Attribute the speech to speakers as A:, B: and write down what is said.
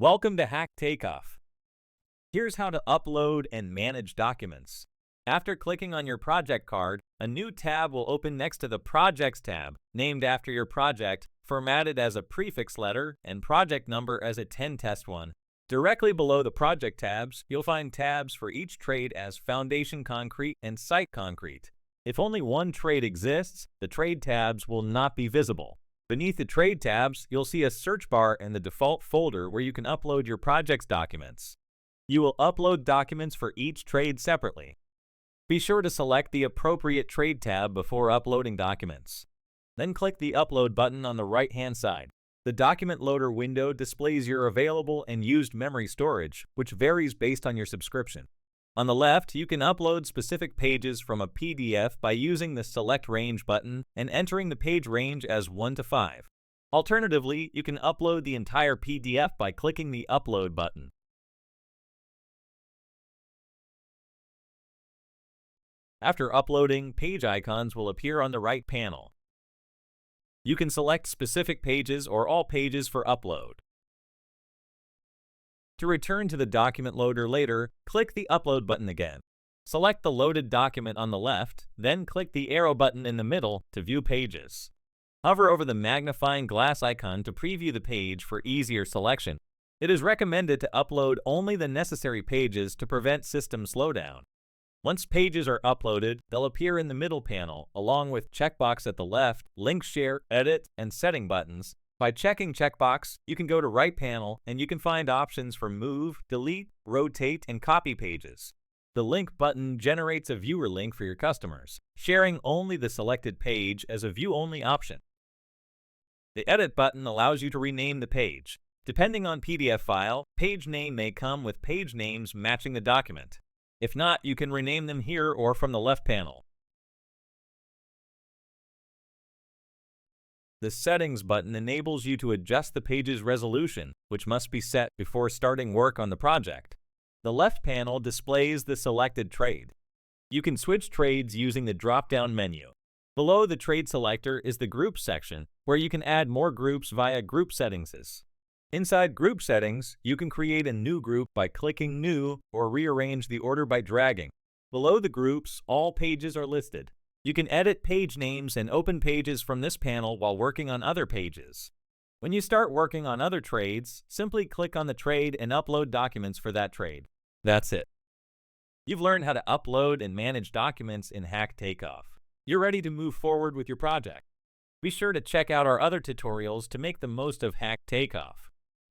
A: Welcome to Haqq Takeoff. Here's how to upload and manage documents. After clicking on your project card, a new tab will open next to the Projects tab, named after your project, formatted as a prefix letter and project number as a 10 test 1. Directly below the project tabs, you'll find tabs for each trade as Foundation Concrete and Site Concrete. If only one trade exists, the trade tabs will not be visible. Beneath the trade tabs, you'll see a search bar and the default folder where you can upload your project's documents. You will upload documents for each trade separately. Be sure to select the appropriate trade tab before uploading documents. Then click the Upload button on the right-hand side. The document loader window displays your available and used memory storage, which varies based on your subscription. On the left, you can upload specific pages from a PDF by using the Select Range button and entering the page range as 1 to 5. Alternatively, you can upload the entire PDF by clicking the Upload button. After uploading, page icons will appear on the right panel. You can select specific pages or all pages for upload. To return to the document loader later, click the Upload button again. Select the loaded document on the left, then click the arrow button in the middle to view pages. Hover over the magnifying glass icon to preview the page for easier selection. It is recommended to upload only the necessary pages to prevent system slowdown. Once pages are uploaded, they'll appear in the middle panel, along with checkbox at the left, link share, edit, and setting buttons. By checking checkbox, you can go to right panel and you can find options for move, delete, rotate, and copy pages. The link button generates a viewer link for your customers, sharing only the selected page as a view-only option. The edit button allows you to rename the page. Depending on PDF file, page name may come with page names matching the document. If not, you can rename them here or from the left panel. The Settings button enables you to adjust the page's resolution, which must be set before starting work on the project. The left panel displays the selected trade. You can switch trades using the drop-down menu. Below the trade selector is the Groups section, where you can add more groups via Group Settings. Inside Group Settings, you can create a new group by clicking New or rearrange the order by dragging. Below the groups, all pages are listed. You can edit page names and open pages from this panel while working on other pages. When you start working on other trades, simply click on the trade and upload documents for that trade. That's it. You've learned how to upload and manage documents in Haqq Takeoff. You're ready to move forward with your project. Be sure to check out our other tutorials to make the most of Haqq Takeoff.